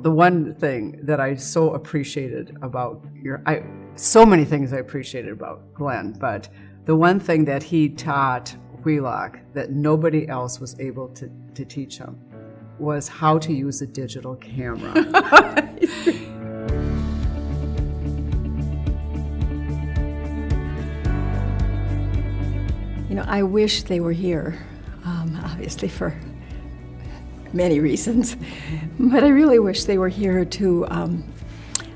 The one thing that I so appreciated about so many things I appreciated about Glen, but the one thing that he taught Wheelock that nobody else was able to teach him was how to use a digital camera. I wish they were here, obviously for many reasons, but I really wish they were here to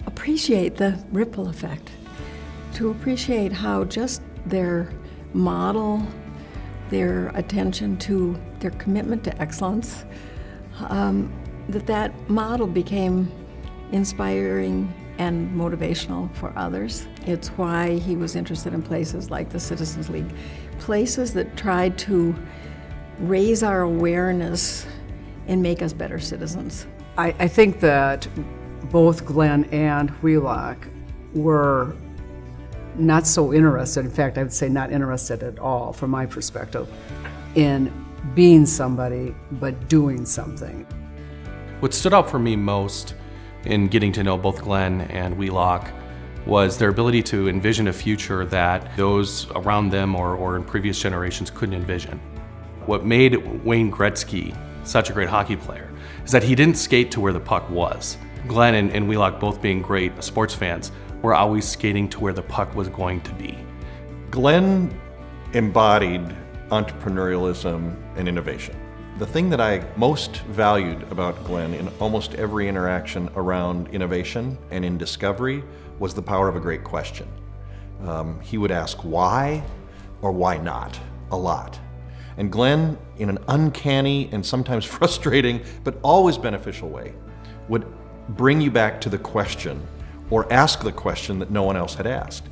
appreciate the ripple effect, to appreciate how just their model, their attention to their commitment to excellence, that model became inspiring and motivational for others. It's why he was interested in places like the Citizens League, places that tried to raise our awareness and make us better citizens. I think that both Glen and Wheelock were not so interested, in fact, I would say not interested at all, from my perspective, in being somebody, but doing something. What stood out for me most in getting to know both Glen and Wheelock was their ability to envision a future that those around them or in previous generations couldn't envision. What made Wayne Gretzky such a great hockey player is that he didn't skate to where the puck was. Glen and Wheelock, both being great sports fans, were always skating to where the puck was going to be. Glen embodied entrepreneurialism and innovation. The thing that I most valued about Glen in almost every interaction around innovation and in discovery was the power of a great question. He would ask why or why not a lot. And Glen, in an uncanny and sometimes frustrating but always beneficial way, would bring you back to the question or ask the question that no one else had asked.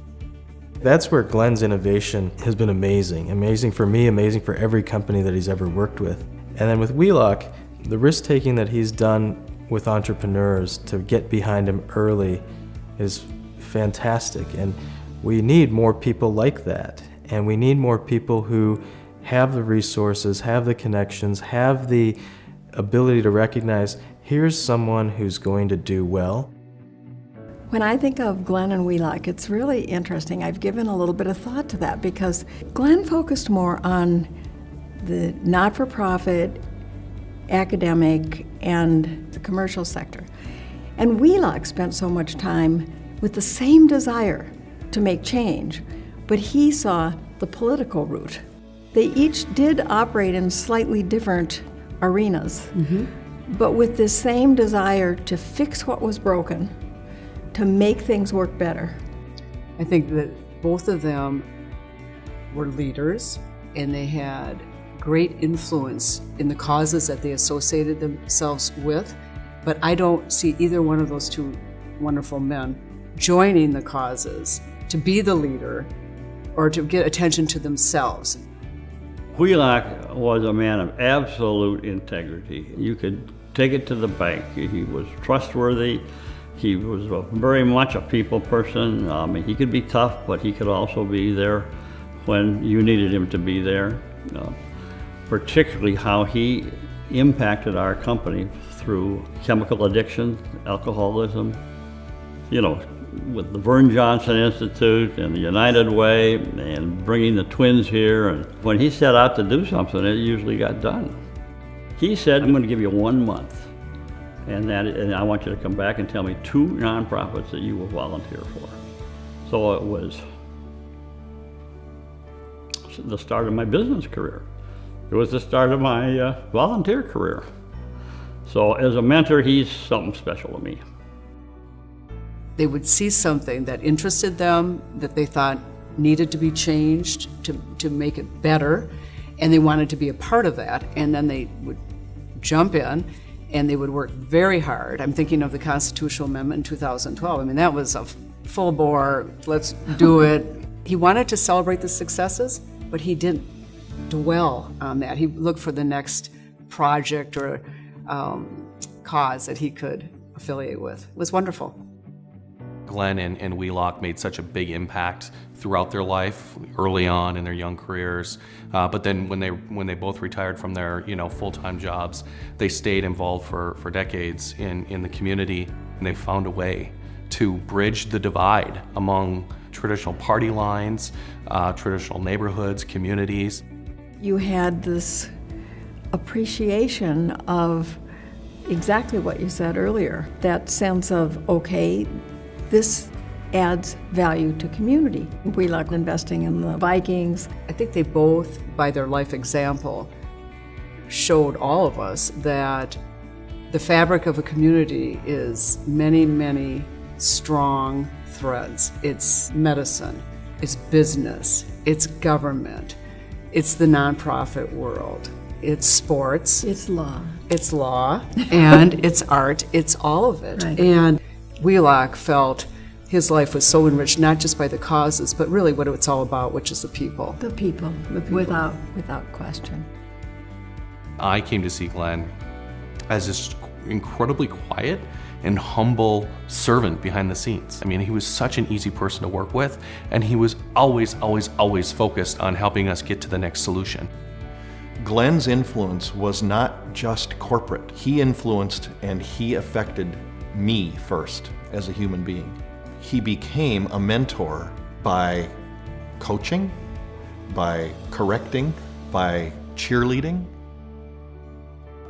That's where Glen's innovation has been amazing. Amazing for me, amazing for every company that he's ever worked with. And then with Wheelock, the risk-taking that he's done with entrepreneurs to get behind him early is fantastic. And we need more people like that. And we need more people who have the resources, have the connections, have the ability to recognize, here's someone who's going to do well. When I think of Glen and Wheelock, it's really interesting. I've given a little bit of thought to that because Glen focused more on the not-for-profit, academic, and the commercial sector. And Wheelock spent so much time with the same desire to make change, but he saw the political route. They each did operate in slightly different arenas, but with this same desire to fix what was broken, to make things work better. I think that both of them were leaders, and they had great influence in the causes that they associated themselves with, but I don't see either one of those two wonderful men joining the causes to be the leader or to get attention to themselves. Wheelock was a man of absolute integrity. You could take it to the bank. He was trustworthy. He was very much a people person. He could be tough, but he could also be there when you needed him to be there. Particularly how he impacted our company through chemical addiction, alcoholism, with the Vern Johnson Institute and the United Way and bringing the twins here. And when he set out to do something, it usually got done. He said, I'm going to give you 1 month, and I want you to come back and tell me 2 nonprofits that you will volunteer for. So it was the start of my business career. It was the start of my volunteer career. So as a mentor, he's something special to me. They would see something that interested them, that they thought needed to be changed to make it better, and they wanted to be a part of that, and then they would jump in and they would work very hard. I'm thinking of the Constitutional Amendment in 2012. I mean, that was a full bore, let's do it. He wanted to celebrate the successes, but he didn't dwell on that. He looked for the next project or cause that he could affiliate with. It was wonderful. Glen and Wheelock made such a big impact throughout their life, early on in their young careers. But then when they both retired from their full-time jobs, they stayed involved for decades in the community, and they found a way to bridge the divide among traditional party lines, traditional neighborhoods, communities. You had this appreciation of exactly what you said earlier, that sense of, okay, this adds value to community. Wheelock investing in the Vikings. I think they both, by their life example, showed all of us that the fabric of a community is many, many strong threads. It's medicine, it's business, it's government, it's the nonprofit world, it's sports, It's law. it's law, and it's art. It's all of it. Right. And Wheelock felt his life was so enriched, not just by the causes, but really what it's all about, which is the people. The people, without question. I came to see Glen as this incredibly quiet and humble servant behind the scenes. I mean, he was such an easy person to work with, and he was always, always, always focused on helping us get to the next solution. Glen's influence was not just corporate. He influenced and he affected me first as a human being. He became a mentor by coaching, by correcting, by cheerleading.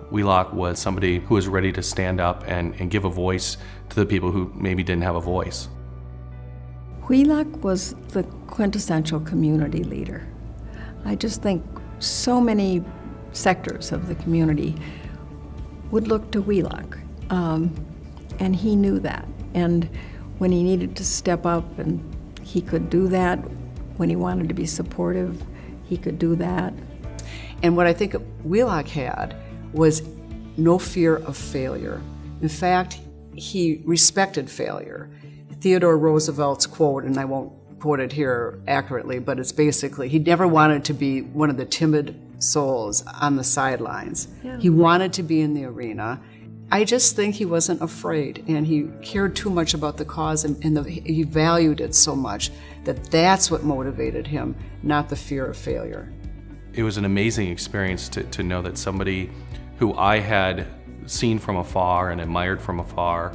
Wheelock was somebody who was ready to stand up and give a voice to the people who maybe didn't have a voice. Wheelock was the quintessential community leader. I just think so many sectors of the community would look to Wheelock, and he knew that. And when he needed to step up, and he could do that. When he wanted to be supportive, he could do that. And what I think Wheelock had was no fear of failure. In fact, he respected failure. Theodore Roosevelt's quote, and I won't quote it here accurately, but it's basically, he never wanted to be one of the timid souls on the sidelines. Yeah. He wanted to be in the arena. I just think he wasn't afraid, and he cared too much about the cause, and he valued it so much that that's what motivated him, not the fear of failure. It was an amazing experience to know that somebody who I had seen from afar and admired from afar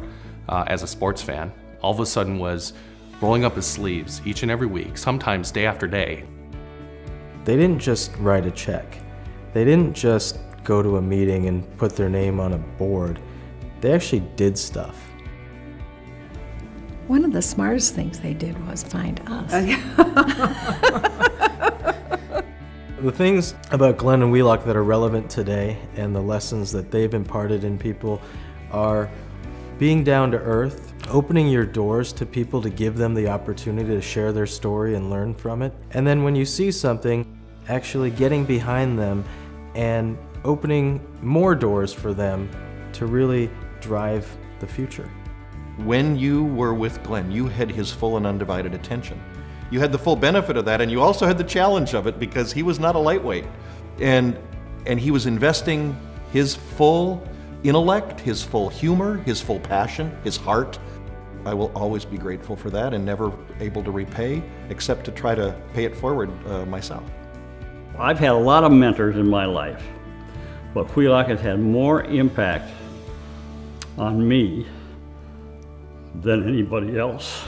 as a sports fan, all of a sudden was rolling up his sleeves each and every week, sometimes day after day. They didn't just write a check. They didn't just go to a meeting and put their name on a board. They actually did stuff. One of the smartest things they did was find us. The things about Glen and Wheelock that are relevant today and the lessons that they've imparted in people are being down to earth, opening your doors to people to give them the opportunity to share their story and learn from it. And then when you see something, actually getting behind them and opening more doors for them to really drive the future. When you were with Glen, you had his full and undivided attention. You had the full benefit of that, and you also had the challenge of it because he was not a lightweight. And he was investing his full intellect, his full humor, his full passion, his heart. I will always be grateful for that and never able to repay, except to try to pay it forward myself. I've had a lot of mentors in my life, but Wheelock has had more impact on me than anybody else.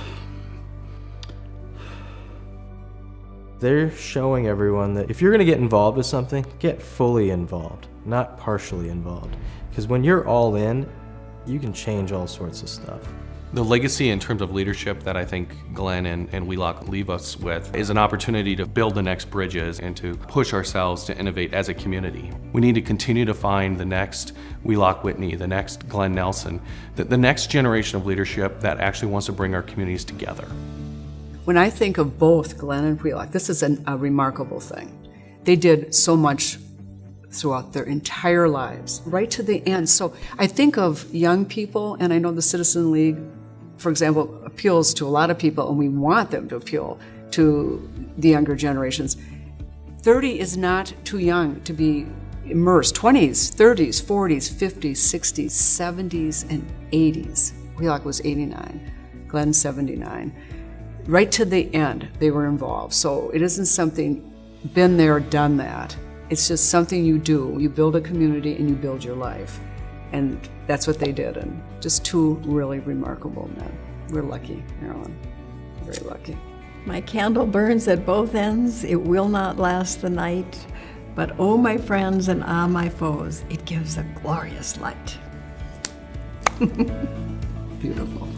They're showing everyone that if you're going to get involved with something, get fully involved, not partially involved. Because when you're all in, you can change all sorts of stuff. The legacy in terms of leadership that I think Glen and Wheelock leave us with is an opportunity to build the next bridges and to push ourselves to innovate as a community. We need to continue to find the next Wheelock Whitney, the next Glen Nelson, the next generation of leadership that actually wants to bring our communities together. When I think of both Glen and Wheelock, this is a remarkable thing. They did so much throughout their entire lives, right to the end. So I think of young people, and I know the Citizen League, for example, appeals to a lot of people, and we want them to appeal to the younger generations. 30 is not too young to be immersed. 20s, 30s, 40s, 50s, 60s, 70s, and 80s. Wheelock was 89. Glen 79. Right to the end, they were involved. So it isn't something, been there, done that. It's just something you do. You build a community and you build your life. And that's what they did. And just two really remarkable men. We're lucky, Marilyn. Very lucky. My candle burns at both ends. It will not last the night. But oh, my friends, and ah, my foes, it gives a glorious light. Beautiful.